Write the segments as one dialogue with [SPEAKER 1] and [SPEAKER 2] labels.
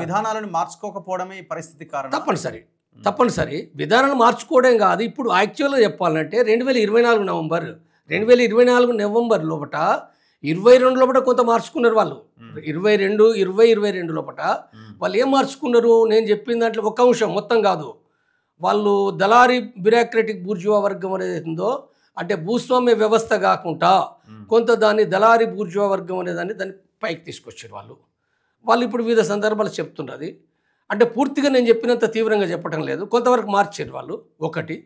[SPEAKER 1] విధానాలను మార్చుకోకపోవడమే ఈ పరిస్థితి కారణం.
[SPEAKER 2] తప్పనిసరి విధానాలు మార్చుకోవడం కాదు. ఇప్పుడు యాక్చువల్గా చెప్పాలంటే 2024 నవంబర్ లోపల 22 లోపల కొంత మార్చుకున్నారు వాళ్ళు. 22 లోపల వాళ్ళు ఏం మార్చుకున్నారు? నేను చెప్పిన దాంట్లో ఒక అంశం మొత్తం కాదు. వాళ్ళు దళారీ బ్యూరోక్రటిక్ బూర్జువా వర్గం అనేది ఉందో, అంటే భూస్వామ్య వ్యవస్థ కాకుండా కొంత దాన్ని దళారీ బూర్జువా వర్గం అనేదాన్ని దాన్ని పైకి తీసుకొచ్చారు వాళ్ళు ఇప్పుడు వివిధ సందర్భాలు చెప్తున్నది. అంటే పూర్తిగా నేను చెప్పినంత తీవ్రంగా చెప్పడం లేదు, కొంతవరకు మార్చారు వాళ్ళు. ఒకటి.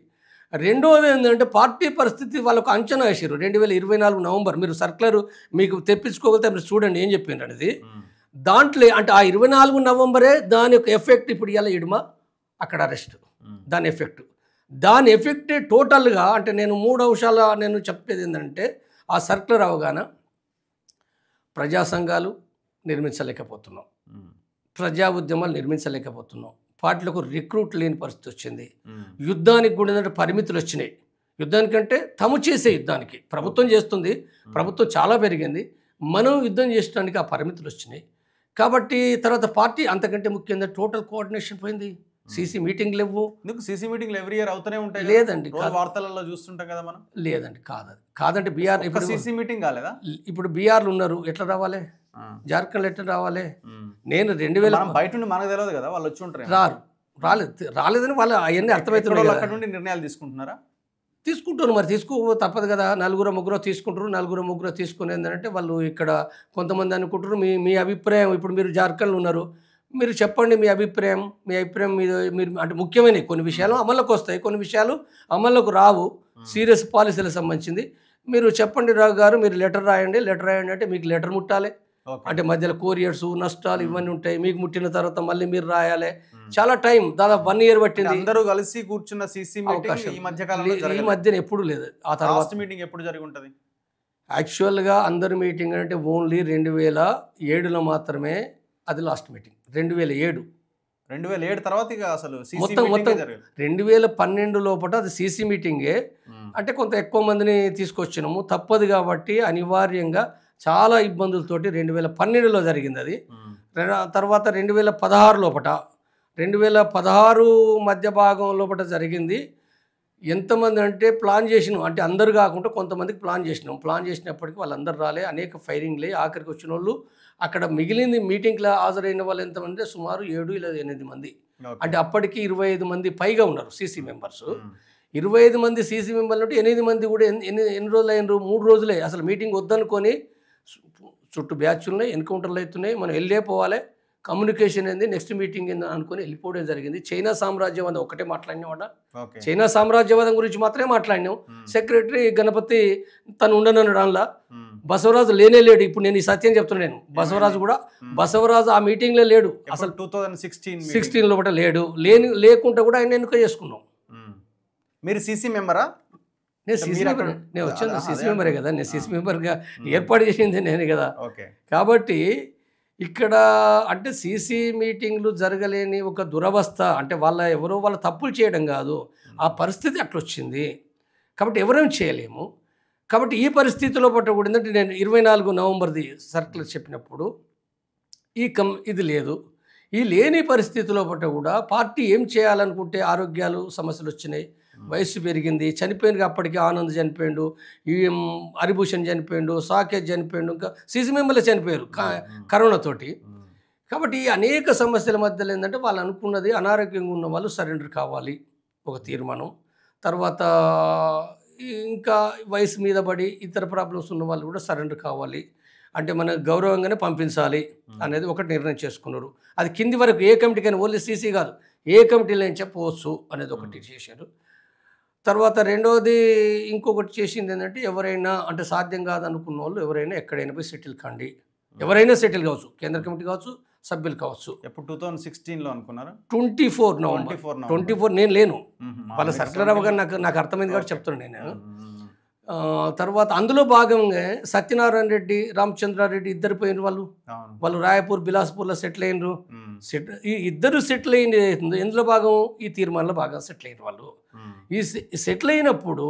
[SPEAKER 2] రెండవది ఏంటంటే పార్టీ పరిస్థితి వాళ్ళకు అంచనా వేసారు. 2024 నవంబర్ మీరు సర్క్యులర్ మీకు తెప్పించుకోగలిగితే మీరు చూడండి ఏం చెప్పిండ్రు అనేది. దాంట్లో అంటే ఆ 24 నవంబరే దాని యొక్క ఎఫెక్ట్. ఇప్పుడు ఇలా ఇడుమ అక్కడ అరెస్ట్, దాని ఎఫెక్టే టోటల్గా. అంటే నేను 3 అంశాల నేను చెప్పేది ఏంటంటే ఆ సర్క్యులర్ అవగాహన ప్రజా సంఘాలు నిర్మించలేకపోతున్నాం, ప్రజా ఉద్యమాలు నిర్మించలేకపోతున్నాం, పార్టీలకు రిక్రూట్ లేని పరిస్థితి వచ్చింది, యుద్ధానికి కూడా పరిమితులు వచ్చినాయి. యుద్ధానికంటే తాము చేసే యుద్ధానికి ప్రభుత్వం చేస్తుంది, ప్రభుత్వం చాలా పెరిగింది, మనం యుద్ధం చేయడానికి ఆ పరిమితులు వచ్చినాయి. కాబట్టి తర్వాత పార్టీ అంతకంటే ముఖ్యంగా టోటల్ కోఆర్డినేషన్ పోయింది. సీసీ మీటింగ్లు లేవు.
[SPEAKER 1] సీసీ మీటింగ్లు ఎవ్రీ ఇయర్ అవుతూనే ఉంటాయి.
[SPEAKER 2] లేదండి,
[SPEAKER 1] వార్తలలో చూస్తుంటాం కదా మనం.
[SPEAKER 2] లేదండి, కాదంటే బీఆర్ ఇప్పుడు
[SPEAKER 1] సీసీ మీటింగ్ కాలేదా?
[SPEAKER 2] ఇప్పుడు బీఆర్లు ఉన్నారు, ఎట్లా రావాలి? జార్ఖండ్ ఎట్లా రావాలి? నేను 2000
[SPEAKER 1] బయట నుండి మనకు తెలియదు కదా, వాళ్ళు వచ్చి ఉంటారు.
[SPEAKER 2] రాలేదని వాళ్ళు అవన్నీ అర్థమవుతున్నాయి.
[SPEAKER 1] అక్కడ నుండి నిర్ణయాలు తీసుకుంటున్నారా?
[SPEAKER 2] తీసుకుంటారు, మరి తీసుకో తప్పదు కదా. 4 తీసుకుంటారు, 4 తీసుకుని ఏంటంటే వాళ్ళు ఇక్కడ కొంతమంది అనుకుంటారు మీ అభిప్రాయం. ఇప్పుడు మీరు జార్ఖండ్లో ఉన్నారు, మీరు చెప్పండి మీ అభిప్రాయం మీరు అంటే ముఖ్యమైన కొన్ని విషయాలు అమల్లోకి వస్తాయి, కొన్ని విషయాలు అమల్లోకి రావు, సీరియస్ పాలసీలకు సంబంధించింది. మీరు చెప్పండి రావు గారు, మీరు లెటర్ రాయండి అంటే మీకు లెటర్ ముట్టాలి. అంటే మధ్యలో కోరియర్స్ నష్టాలు ఇవన్నీ ఉంటాయి. మీకు ముట్టిన తర్వాత మళ్ళీ మీరు రాయాలి. చాలా టైం, దాదాపు 1 year పట్టింది.
[SPEAKER 1] అందరూ కలిసి కూర్చున్న సీసీ మీటింగ్ ఈ
[SPEAKER 2] మధ్యన ఎప్పుడు లేదు. ఆ తర్వాత
[SPEAKER 1] మీటింగ్ ఎప్పుడు జరిగి ఉంటుంది?
[SPEAKER 2] యాక్చువల్గా అందరి మీటింగ్ అంటే ఓన్లీ 2007లో మాత్రమే అది లాస్ట్ మీటింగ్.
[SPEAKER 1] 2007 తర్వాత ఇక అసలు
[SPEAKER 2] మొత్తం 2012 లోపల అది సీసీ మీటింగే. అంటే కొంత ఎక్కువ మందిని తీసుకొచ్చినాము, తప్పదు కాబట్టి అనివార్యంగా చాలా ఇబ్బందులతోటి 2012లో జరిగింది అది. తర్వాత 2016 లోపల 2016 మధ్య భాగం లోపల జరిగింది. ఎంతమంది అంటే ప్లాన్ చేసినాం, అంటే అందరు కాకుండా కొంతమందికి ప్లాన్ చేసినప్పటికీ వాళ్ళందరూ రాలే, అనేక ఫైరింగ్లే. ఆఖరికి వచ్చిన వాళ్ళు అక్కడ మిగిలింది మీటింగ్లో హాజరైన వాళ్ళు ఎంతమంది అంటే సుమారు 7 లేదా 8 మంది. అంటే అప్పటికి 25 మంది పైగా ఉన్నారు సీసీ మెంబర్స్. 25 మంది సీసీ మెంబర్లు ఉంటే 8 మంది కూడా ఎన్ని రోజులు అయినారు? 3 రోజులే. అసలు మీటింగ్ వద్దనుకొని చుట్టూ బ్యాచ్లు ఉన్నాయి, ఎన్కౌంటర్లు అవుతున్నాయి, మనం వెళ్ళే పోవాలి, కమ్యూనికేషన్ ఏంది, నెక్స్ట్ మీటింగ్ ఏంది అనుకుని వెళ్ళిపోవడం జరిగింది. చైనా సామ్రాజ్యవాదం ఒకటే మాట్లాడినాం, చైనా సామ్రాజ్యవాదం గురించి మాత్రమే మాట్లాడినాం. సెక్రటరీ గణపతి తను ఉండనన్నాడు, అందులో బసవరాజు లేడు. ఇప్పుడు నేను ఈ సత్యం చెప్తున్నాను, నేను బసవరాజు ఆ మీటింగ్లో లేడు. అసలు 2016 లోపల లేకుండా కూడా ఆయన ఎన్నిక చేసుకున్నాం.
[SPEAKER 1] మీరు సీసీ మెంబరా?
[SPEAKER 2] నేను వచ్చాను సీసీ మెంబరే కదా, నేను సీసీ మెంబర్గా ఏర్పాటు చేసింది నేనే కదా. కాబట్టి ఇక్కడ అంటే సీసీ మీటింగ్లు జరగలేని ఒక దురవస్థ. అంటే వాళ్ళ తప్పులు చేయడం కాదు, ఆ పరిస్థితి అట్లొచ్చింది. కాబట్టి ఎవరేం చేయలేము. కాబట్టి ఈ పరిస్థితిలో పట్టకూడదు. ఏంటంటే నేను 24 నవంబర్ది సర్క్యులర్ చెప్పినప్పుడు ఇది లేదు. ఈ లేని పరిస్థితిలో పట్ట కూడా పార్టీ ఏం చేయాలనుకుంటే ఆరోగ్యాలు సమస్యలు వచ్చినాయి, వయస్సు పెరిగింది, చనిపోయిన అప్పటికి ఆనంద్ చనిపోయాడు, ఈ హరిభూషణ్ చనిపోయాడు, సాకేత్ చనిపోయాడు, ఇంకా సీసీ మెంబర్లే చనిపోయారు కరోనాతోటి. కాబట్టి అనేక సమస్యల మధ్యలో ఏంటంటే వాళ్ళు అనుకున్నది అనారోగ్యంగా ఉన్న వాళ్ళు సరెండర్ కావాలి ఒక తీర్మానం. తర్వాత ఇంకా వయసు మీద పడి ఇతర ప్రాబ్లమ్స్ ఉన్న వాళ్ళు కూడా సరెండర్ కావాలి, అంటే మన గౌరవంగానే పంపించాలి అనేది ఒకటి నిర్ణయం చేసుకున్నారు. అది కింది వరకు ఏ కమిటీకైనా, ఓన్లీ సీసీ కాదు, ఏ కమిటీలో ఏం చెప్పవచ్చు అనేది ఒకటి చేశారు. తర్వాత రెండవది ఇంకొకటి చేసింది ఏంటంటే ఎవరైనా అంటే సాధ్యం కాదనుకున్న వాళ్ళు ఎవరైనా ఎక్కడైనా పోయి సెటిల్ కండి, ఎవరైనా సెటిల్ కావచ్చు, కేంద్ర కమిటీ కావచ్చు, సభ్యులు కావచ్చు.
[SPEAKER 1] ఎప్పుడు 2016లో అనుకున్నారా?
[SPEAKER 2] 24 నవంబర్ 24 నేను లేను, వాళ్ళ సర్క్యులర్ అవగానే నాకు అర్థమైంది కాబట్టి చెప్తున్నాను నేను. తర్వాత అందులో భాగంగా సత్యనారాయణ రెడ్డి, రామచంద్రారెడ్డి ఇద్దరు పోయిన వాళ్ళు రాయపూర్, బిలాస్పూర్లో సెటిల్ అయినరు. ఈ ఇద్దరు సెటిల్ అయింది ఎందులో భాగం, ఈ తీర్మానంలో భాగం సెటిల్ అయిన వాళ్ళు. ఈ సెటిల్ అయినప్పుడు